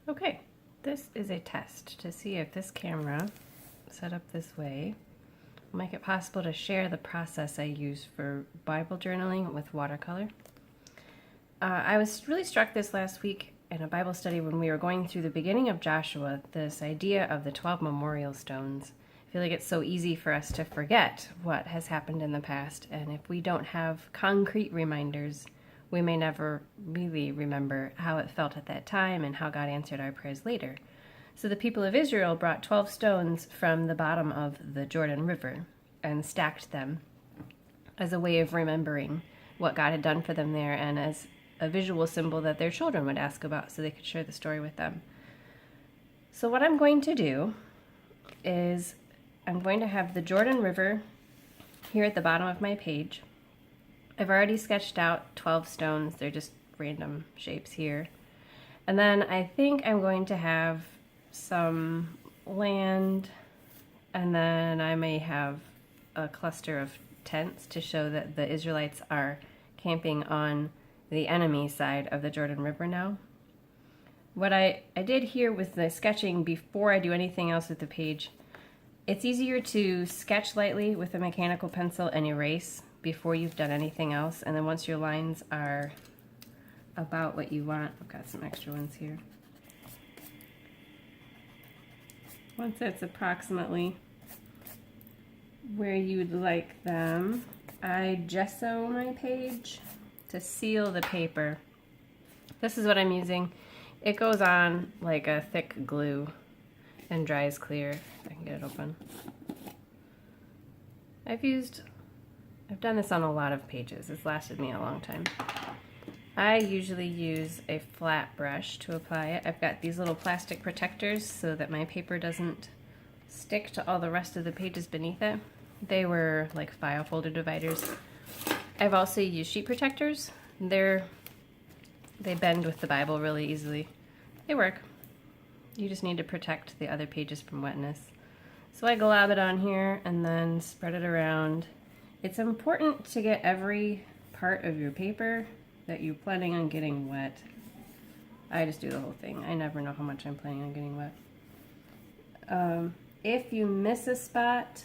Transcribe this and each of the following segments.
Okay, this is a test to see if this camera, set up this way, will make it possible to share the process I use for Bible journaling with watercolor. I was really struck this last week in a Bible study when we were going through the beginning of Joshua, this idea of the 12 memorial stones. I feel like it's so easy for us to forget what has happened in the past, and if we don't have concrete reminders, we may never really remember how it felt at that time and how God answered our prayers later. So the people of Israel brought 12 stones from the bottom of the Jordan River and stacked them as a way of remembering what God had done for them there and as a visual symbol that their children would ask about so they could share the story with them. So what I'm going to do is I'm going to have the Jordan River here at the bottom of my page. I've already sketched out 12 stones. They're just random shapes here. And then I think I'm going to have some land, and then I may have a cluster of tents to show that the Israelites are camping on the enemy side of the Jordan River now. What I did here with the sketching before I do anything else with the page, it's easier to sketch lightly with a mechanical pencil and erase before you've done anything else, and then once your lines are about what you want, I've got some extra ones here. Once that's approximately where you would like them, I gesso my page to seal the paper. This is what I'm using. It goes on like a thick glue and dries clear. If I can get it open. I've done this on a lot of pages. It's lasted me a long time. I usually use a flat brush to apply it. I've got these little plastic protectors so that my paper doesn't stick to all the rest of the pages beneath it. They were like file folder dividers. I've also used sheet protectors. They bend with the Bible really easily. They work. You just need to protect the other pages from wetness. So I glob it on here and then spread it around. It's important to get every part of your paper that you're planning on getting wet. I just do the whole thing. I never know how much I'm planning on getting wet. If you miss a spot,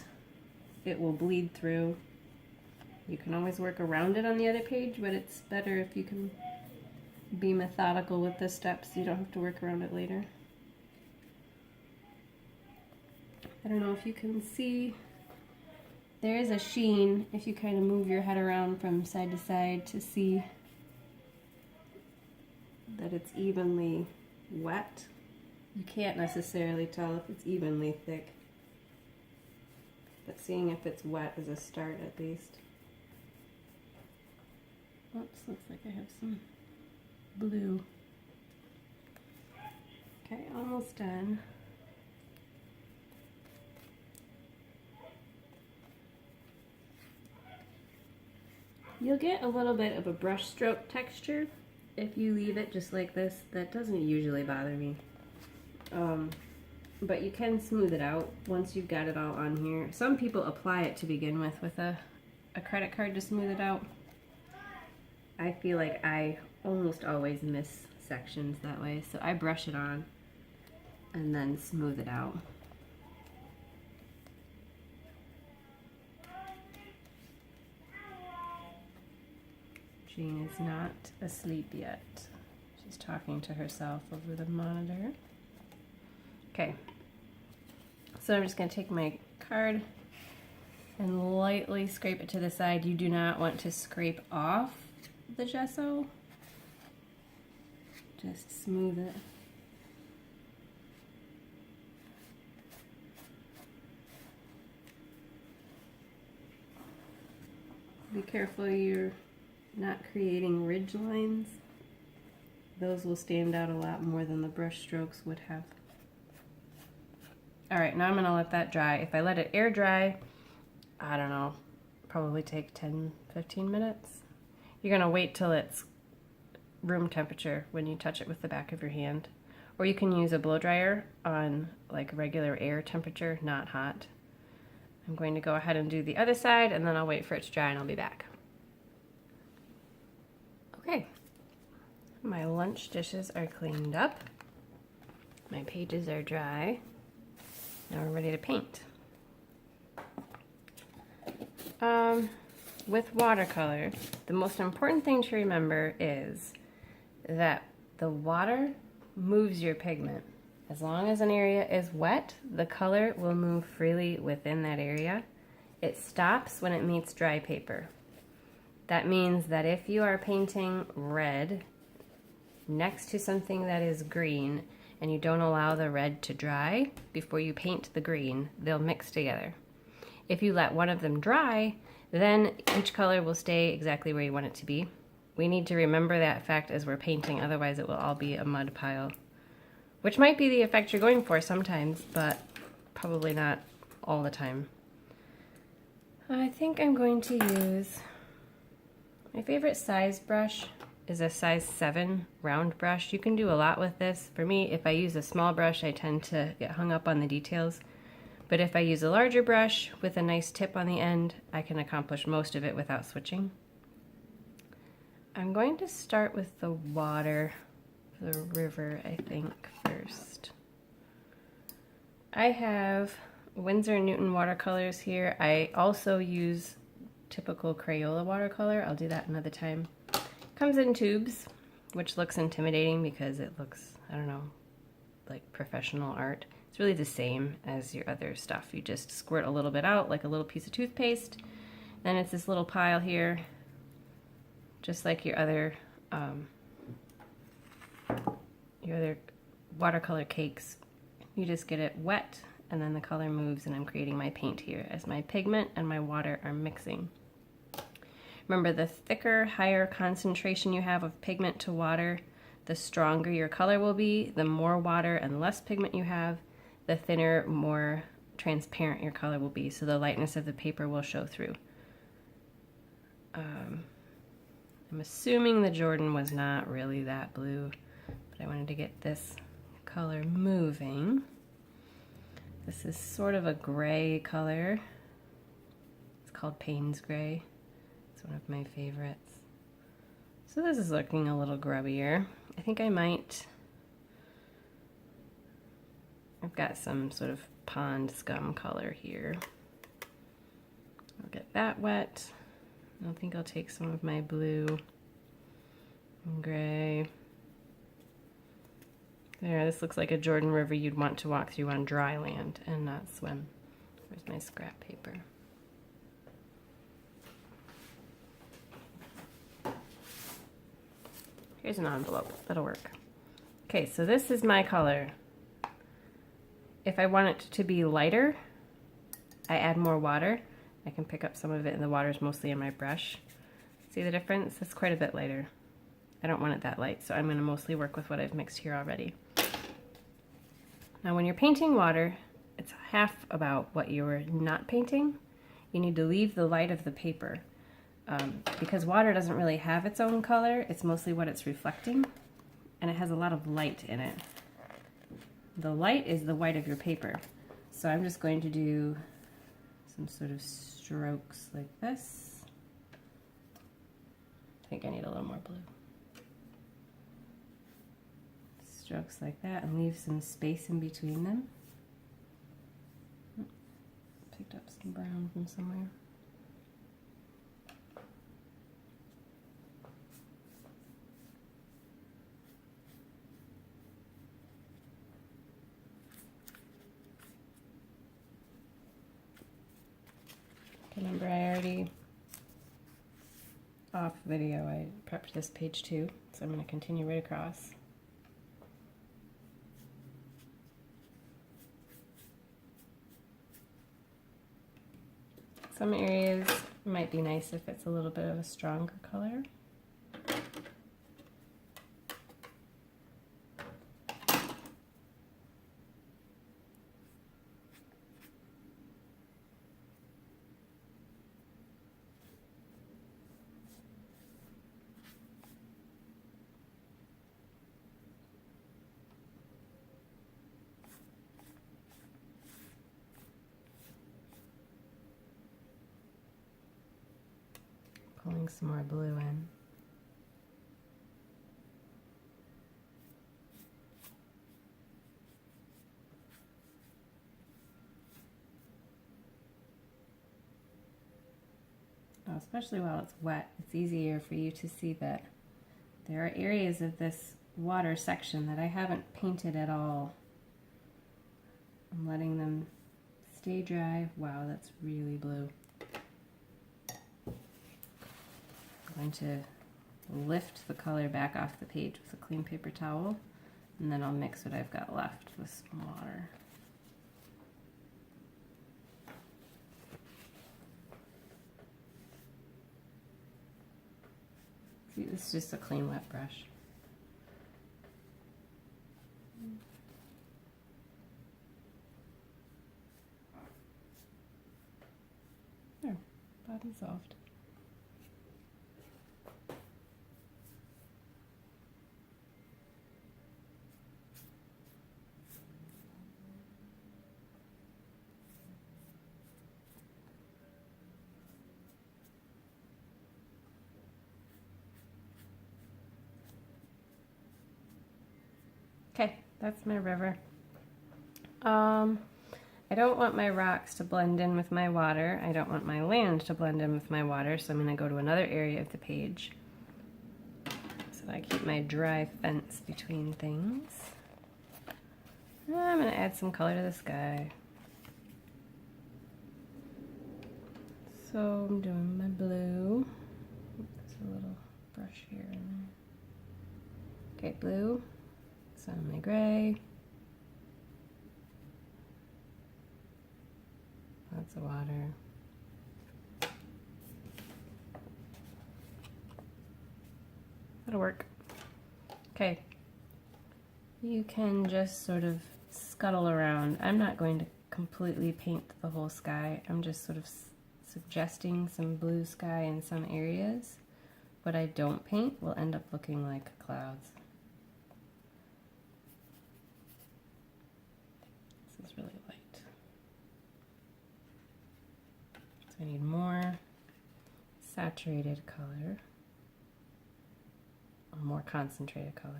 it will bleed through. You can always work around it on the other page, but it's better if you can be methodical with the steps. You don't have to work around it later. I don't know if you can see. There is a sheen if you kind of move your head around from side to side to see that it's evenly wet. You can't necessarily tell if it's evenly thick, but seeing if it's wet is a start at least. Oops, looks like I have some blue. Okay, almost done. You'll get a little bit of a brush stroke texture if you leave it just like this. That doesn't usually bother me. But you can smooth it out once you've got it all on here. Some people apply it to begin with a credit card to smooth it out. I feel like I almost always miss sections that way, so I brush it on and then smooth it out. Jean is not asleep yet. She's talking to herself over the monitor. Okay, so I'm just going to take my card and lightly scrape it to the side. You do not want to scrape off the gesso. Just smooth it. Be careful you're not creating ridge lines. Those will stand out a lot more than the brush strokes would have. All right, now I'm gonna let that dry. If I let it air dry, I don't know, probably take 10-15 minutes. You're gonna wait till it's room temperature when you touch it with the back of your hand. Or you can use a blow dryer on like regular air temperature, not hot. I'm going to go ahead and do the other side and then I'll wait for it to dry and I'll be back. Okay, my lunch dishes are cleaned up. My pages are dry. Now we're ready to paint. With watercolor, the most important thing to remember is that the water moves your pigment. As long as an area is wet, the color will move freely within that area. It stops when it meets dry paper. That means that if you are painting red next to something that is green and you don't allow the red to dry before you paint the green, they'll mix together. If you let one of them dry, then each color will stay exactly where you want it to be. We need to remember that fact as we're painting, otherwise it will all be a mud pile. Which might be the effect you're going for sometimes, but probably not all the time. I think I'm going to use, my favorite size brush is a size 7 round brush. You can do a lot with this. For me, if I use a small brush, I tend to get hung up on the details. But if I use a larger brush with a nice tip on the end, I can accomplish most of it without switching. I'm going to start with the water, the river, I think, first. I have Winsor Newton watercolors here. I also use typical Crayola watercolor. I'll do that another time. Comes in tubes, which looks intimidating because it looks, I don't know, like professional art. It's really the same as your other stuff. You just squirt a little bit out like a little piece of toothpaste, and it's this little pile here, just like your other watercolor cakes. You just get it wet, and then the color moves, and I'm creating my paint here as my pigment and my water are mixing. Remember, the thicker, higher concentration you have of pigment to water, the stronger your color will be. The more water and less pigment you have, the thinner, more transparent your color will be, so the lightness of the paper will show through. I'm assuming the Jordan was not really that blue, but I wanted to get this color moving. This is sort of a gray color. It's called Payne's Gray. It's one of my favorites. So this is looking a little grubbier. I think I might, I've got some sort of pond scum color here. I'll get that wet. I think I'll take some of my blue and gray. There, this looks like a Jordan River you'd want to walk through on dry land and not swim. Where's my scrap paper? Here's an envelope, that'll work. Okay, so this is my color. If I want it to be lighter, I add more water. I can pick up some of it, and the water's mostly in my brush. See the difference? It's quite a bit lighter. I don't want it that light, so I'm going to mostly work with what I've mixed here already. Now when you're painting water, it's half about what you're not painting. You need to leave the light of the paper. Because water doesn't really have its own color, it's mostly what it's reflecting, and it has a lot of light in it. The light is the white of your paper. So I'm just going to do some sort of strokes like this. I think I need a little more blue. Strokes like that, and leave some space in between them. Picked up some brown from somewhere. Remember, I already, off video, I prepped this page too, so I'm going to continue right across. Some areas might be nice if it's a little bit of a stronger color. Pulling some more blue in. especially while it's wet, it's easier for you to see that there are areas of this water section that I haven't painted at all. I'm letting them stay dry. Wow, that's really blue. I'm going to lift the color back off the page with a clean paper towel, and then I'll mix what I've got left with some water. See, this is just a clean wet brush. There, about dissolved. Okay, that's my river. I don't want my rocks to blend in with my water. I don't want my land to blend in with my water, so I'm going to go to another area of the page so that I keep my dry fence between things. I'm going to add some color to the sky. So I'm doing my blue. There's a little brush here and there. Okay, blue. Some my gray. Lots of water. That'll work. Okay. You can just sort of scuttle around. I'm not going to completely paint the whole sky. I'm just sort of suggesting some blue sky in some areas. What I don't paint will end up looking like clouds. This is really light. So I need more saturated color, or more concentrated color.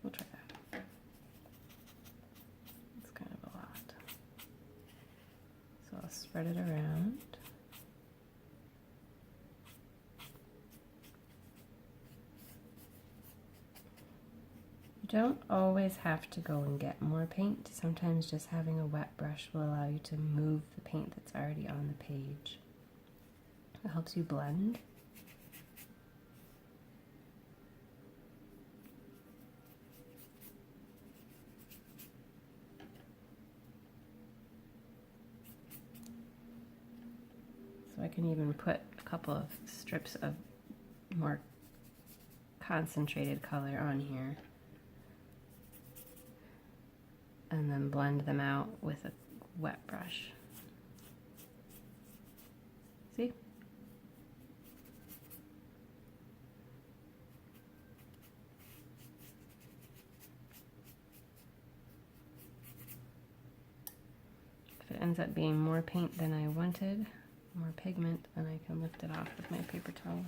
We'll try that. It's kind of a lot. So I'll spread it around. You don't always have to go and get more paint. Sometimes just having a wet brush will allow you to move the paint that's already on the page. It helps you blend. So I can even put a couple of strips of more concentrated color on here and then blend them out with a wet brush. See? If it ends up being more paint than I wanted, more pigment, then I can lift it off with my paper towel.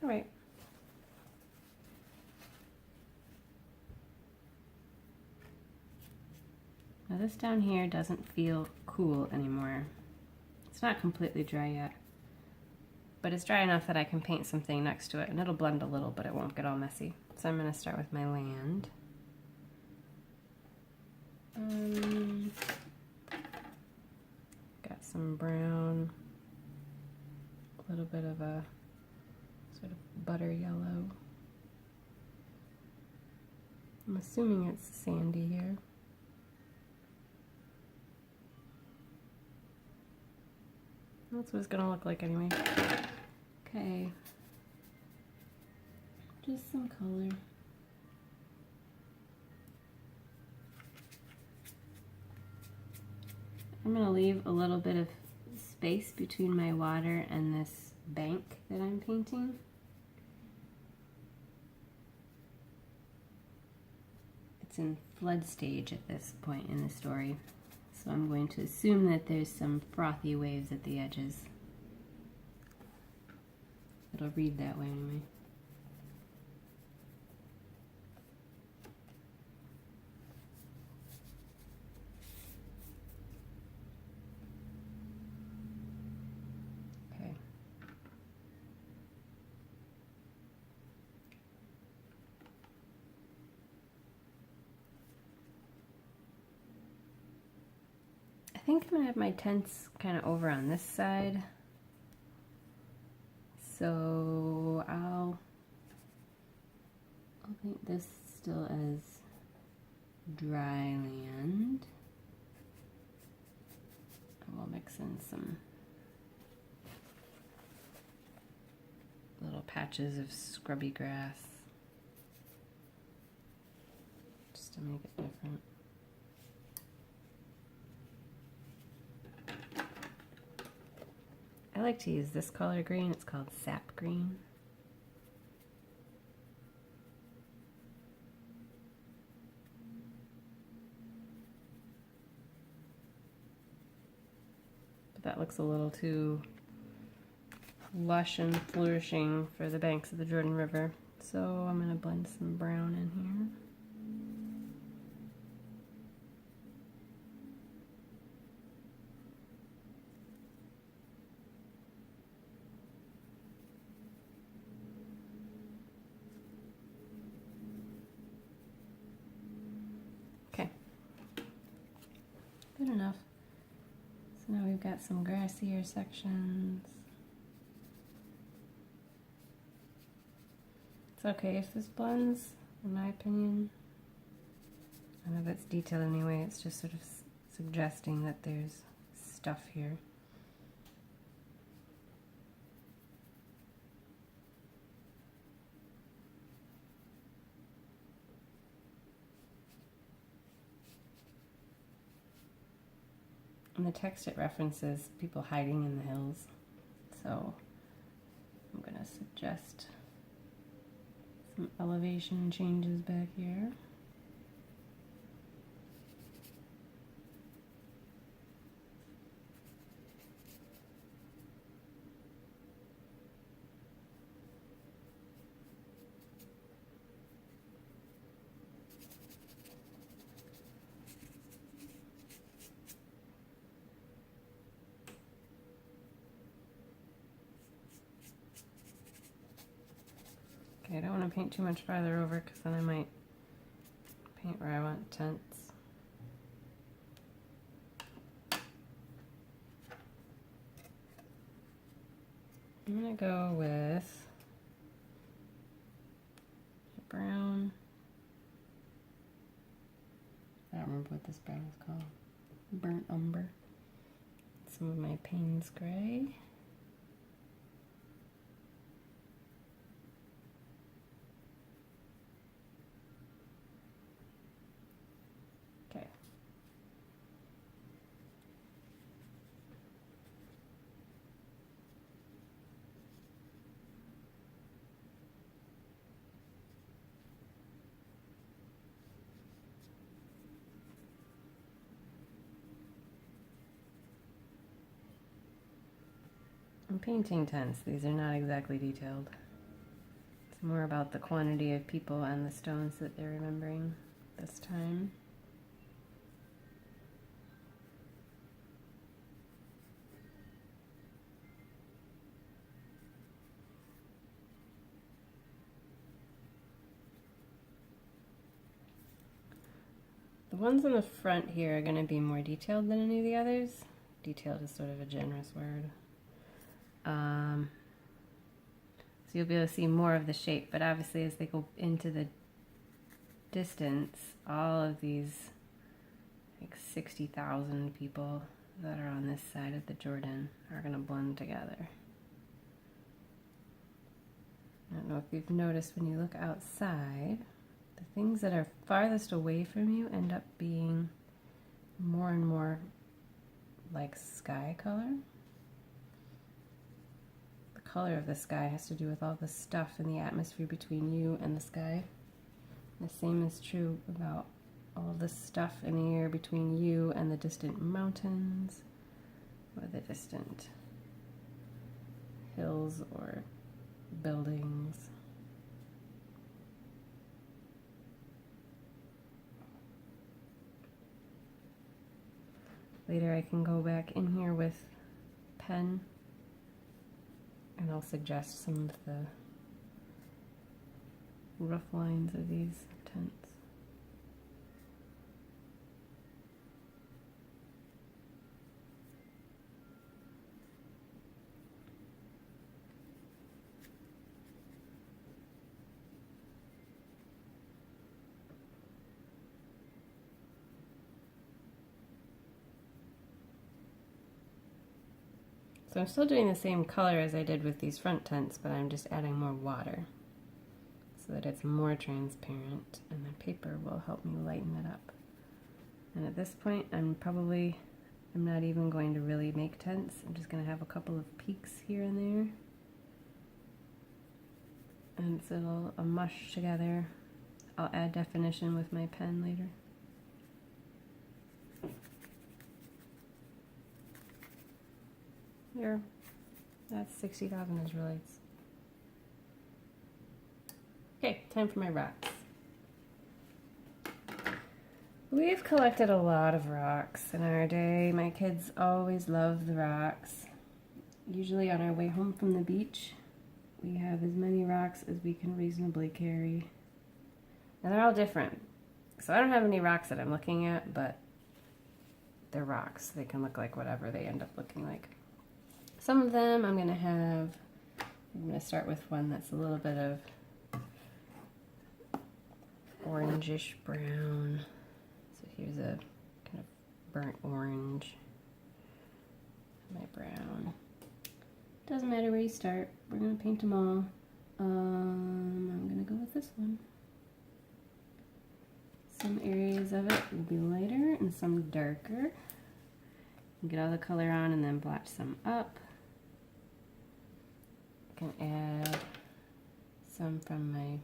All right. Now this down here doesn't feel cool anymore. It's not completely dry yet, but it's dry enough that I can paint something next to it and it'll blend a little, but it won't get all messy. So I'm going to start with my land. Got some brown, a little bit of a sort of butter yellow. I'm assuming it's sandy here. That's what it's gonna look like anyway. Okay. Just some color. I'm gonna leave a little bit of space between my water and this bank that I'm painting. It's it's in flood stage at this point in the story. So I'm going to assume that there's some frothy waves at the edges. It'll read that way anyway. Okay. I think I'm going to have my tents kind of over on this side. So I'll paint this still as dry land. And we'll mix in some little patches of scrubby grass just to make it different. I like to use this color green. It's called sap green. But that looks a little too lush and flourishing for the banks of the Jordan River. So I'm going to blend some brown in here. Good enough. So now we've got some grassier sections. It's okay if this blends, in my opinion. None of it's detailed anyway, it's just sort of suggesting that there's stuff here. In the text it references people hiding in the hills, so I'm going to suggest some elevation changes back here. Okay, I don't want to paint too much farther over because then I might paint where I want tents. I'm going to go with brown. I don't remember what this brown is called. Burnt umber. Some of my Payne's gray. I'm painting tents. These are not exactly detailed. It's more about the quantity of people and the stones that they're remembering this time. The ones in the front here are going to be more detailed than any of the others. Detailed is sort of a generous word. So you'll be able to see more of the shape, but obviously as they go into the distance, all of these like 60,000 people that are on this side of the Jordan are going to blend together. I don't know if you've noticed when you look outside, the things that are farthest away from you end up being more and more like sky color. The color of the sky has to do with all the stuff in the atmosphere between you and the sky. The same is true about all the stuff in the air between you and the distant mountains or the distant hills or buildings. Later I can go back in here with pen and I'll suggest some of the rough lines of these tents. So I'm still doing the same color as I did with these front tents, but I'm just adding more water so that it's more transparent, and the paper will help me lighten it up. And at this point, I'm not even going to really make tents. I'm just going to have a couple of peaks here and there. And so it'll mush together. I'll add definition with my pen later. There, that's 60,000 Israelites. Okay, time for my rocks. We've collected a lot of rocks in our day. My kids always love the rocks. Usually on our way home from the beach, we have as many rocks as we can reasonably carry. And they're all different. So I don't have any rocks that I'm looking at, but they're rocks. They can look like whatever they end up looking like. Some of them I'm going to start with one that's a little bit of orangish brown. So here's a kind of burnt orange. My brown. Doesn't matter where you start. We're going to paint them all. I'm going to go with this one. Some areas of it will be lighter and some darker. Get all the color on and then blotch some up. I can add some from my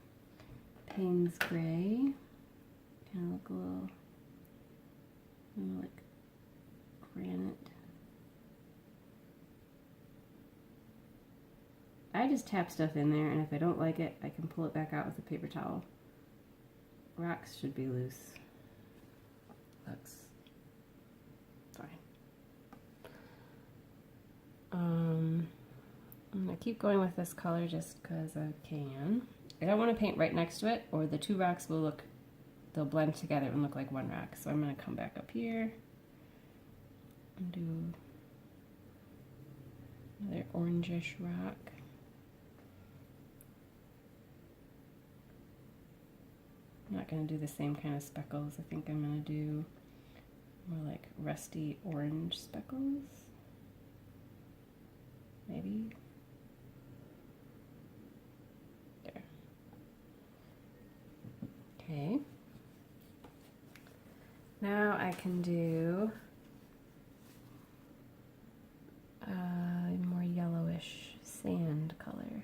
Payne's Gray. Kind of look a little like granite. I just tap stuff in there, and if I don't like it, I can pull it back out with a paper towel. Rocks should be loose. Looks fine. I'm going to keep going with this color just because I can. I don't want to paint right next to it, or the two rocks they'll blend together and look like one rock. So I'm going to come back up here and do another orangish rock. I'm not going to do the same kind of speckles. I think I'm going to do more like rusty orange speckles. Maybe. There. Okay. Now I can do a more yellowish sand color.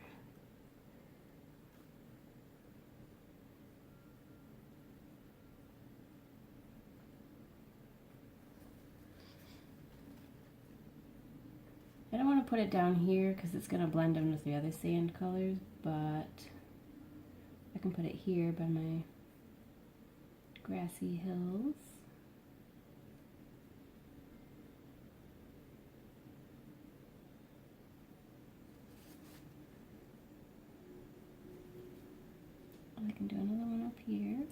I don't want to put it down here because it's going to blend in with the other sand colors, but I can put it here by my grassy hills. I can do another one up here.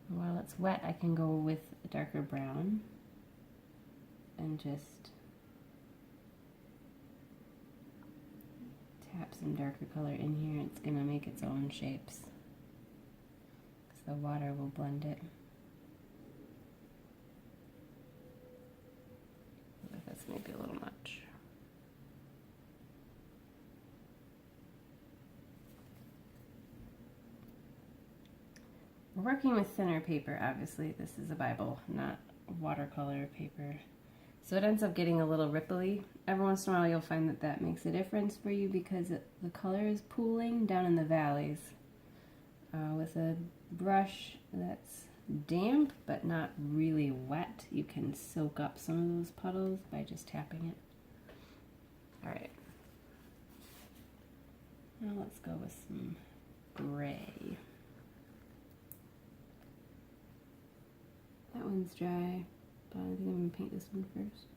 While it's wet, I can go with a darker brown and just tap some darker color in here. It's going to make its own shapes because the water will blend it. That's maybe a little much. We're working with thinner paper, obviously. This is a Bible, not watercolor paper. So it ends up getting a little ripply. Every once in a while you'll find that that makes a difference for you because the color is pooling down in the valleys. With a brush that's damp but not really wet, you can soak up some of those puddles by just tapping it. Alright. Now let's go with some gray. That one's dry, but I think I'm going to paint this one first.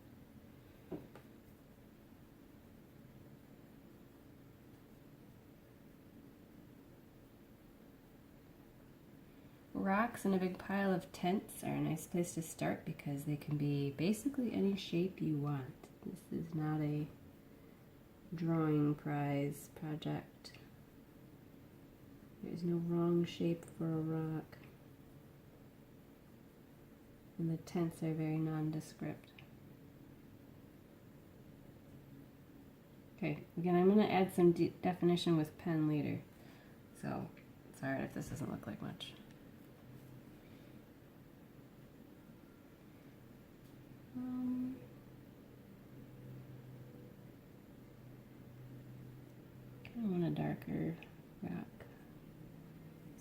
Rocks in a big pile of tents are a nice place to start because they can be basically any shape you want. This is not a drawing prize project. There's no wrong shape for a rock. And the tents are very nondescript. Okay, again, I'm going to add some definition with pen later. So, it's alright if this doesn't look like much. I want a darker rock.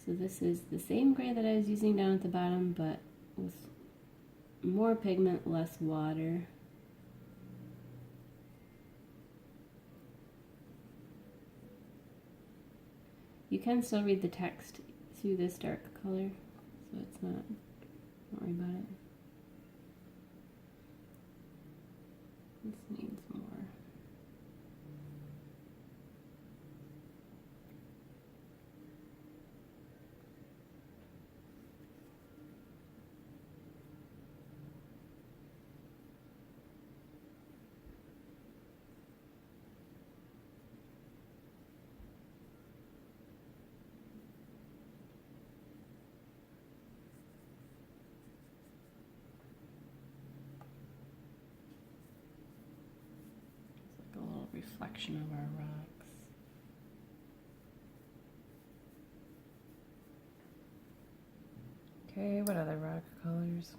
So this is the same gray that I was using down at the bottom, but with more pigment, less water. You can still read the text through this dark color, so it's not, don't worry about it. This needs more. Reflection of our rocks. Okay, what other rock colors?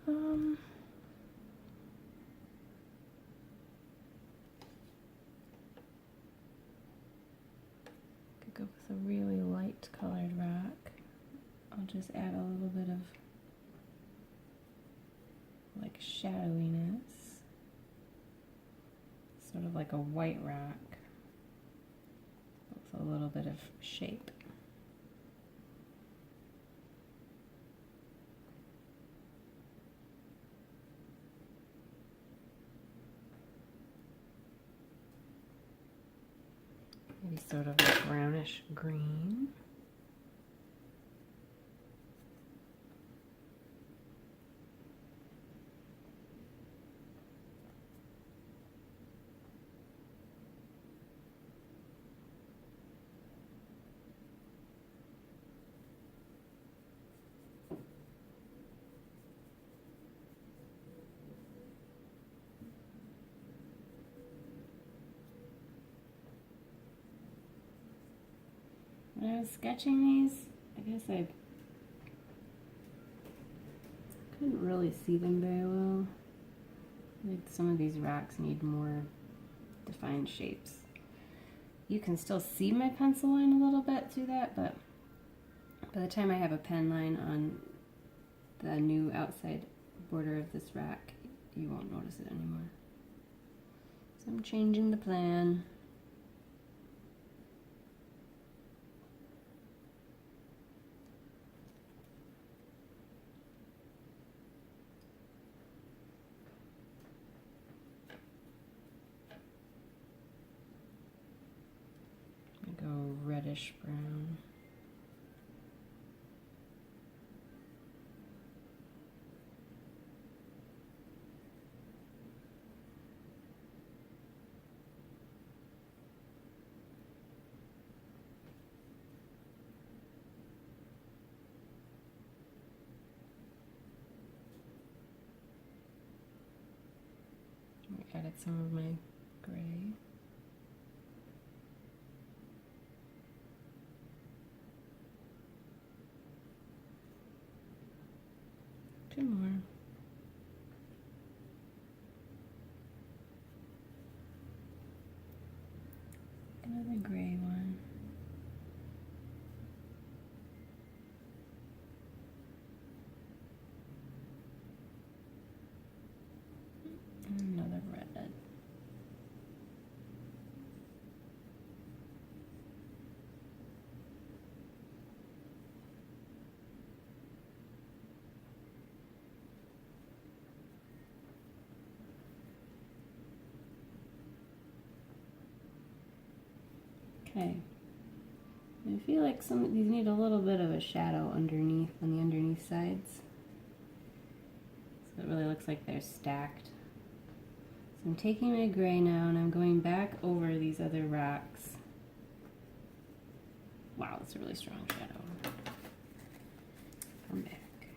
Could go with a really light colored rock. I'll just add a little bit of like shadowiness. Sort of like a white rock with a little bit of shape. Maybe sort of a brownish green. When I was sketching these, I guess I couldn't really see them very well. Like some of these rocks need more defined shapes. You can still see my pencil line a little bit through that, but by the time I have a pen line on the new outside border of this rock, you won't notice it anymore. So I'm changing the plan. Go reddish brown. I added some of my gray. Two more. Another gray one. Another red. Okay. I feel like some of these need a little bit of a shadow underneath, on the underneath sides. So it really looks like they're stacked. So I'm taking my gray now and I'm going back over these other rocks. Wow, that's a really strong shadow. Come back.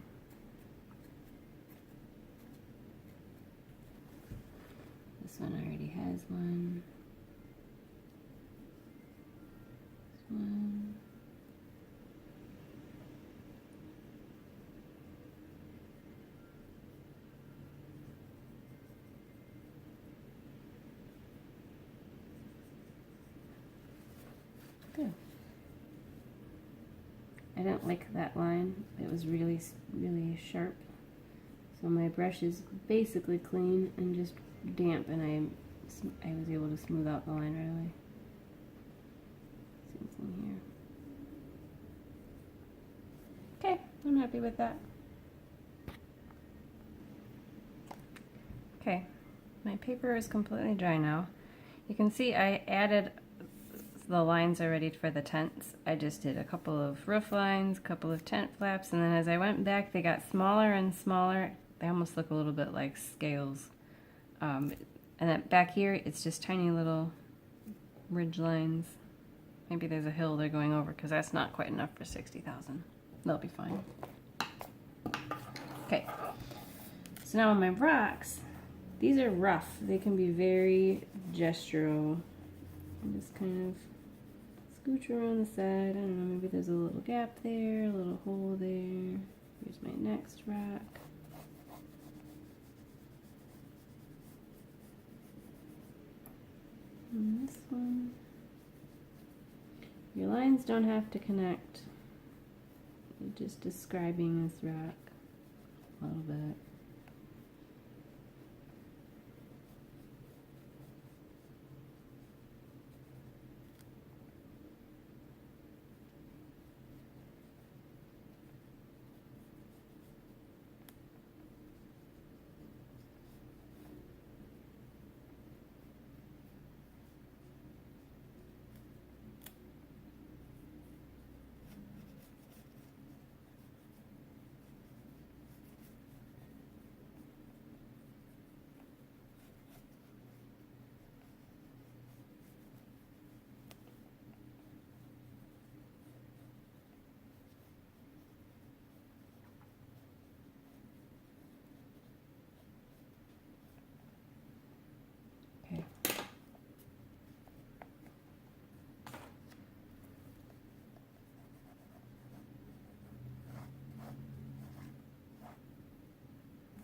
This one already has one. This one. Good. I didn't like that line. It was really, really sharp. So my brush is basically clean and just damp, and I was able to smooth out the line right away. Same thing here. Okay, I'm happy with that. Okay, my paper is completely dry now. You can see I added the lines already for the tents. I just did a couple of roof lines, a couple of tent flaps, and then as I went back they got smaller and smaller. They almost look a little bit like scales. And then back here it's just tiny little ridge lines. Maybe there's a hill they're going over because that's not quite enough for 60,000. They'll be fine. Okay, so now on my rocks, these are rough. They can be very gestural. And just kind of scooch around the side. I don't know, maybe there's a little gap there, a little hole there. Here's my next rock. And this one. Your lines don't have to connect. You're just describing this rock a little bit.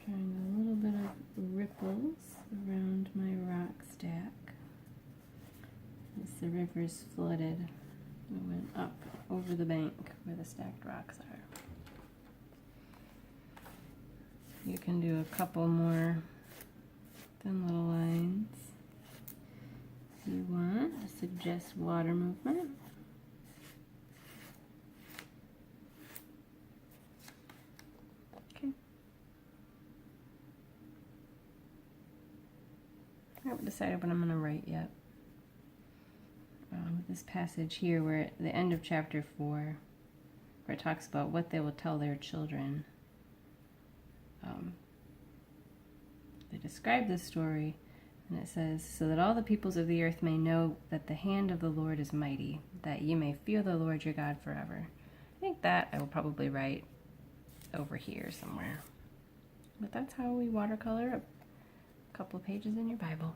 Trying a little bit of ripples around my rock stack. As the river's flooded, it went up over the bank where the stacked rocks are. You can do a couple more thin little lines if you want to suggest water movement. I haven't decided what I'm going to write yet. This passage here, where at the end of chapter 4, where it talks about what they will tell their children. They describe this story, and it says, "So that all the peoples of the earth may know that the hand of the Lord is mighty, that ye may fear the Lord your God forever." I think that I will probably write over here somewhere. But that's how we watercolor a couple of pages in your Bible.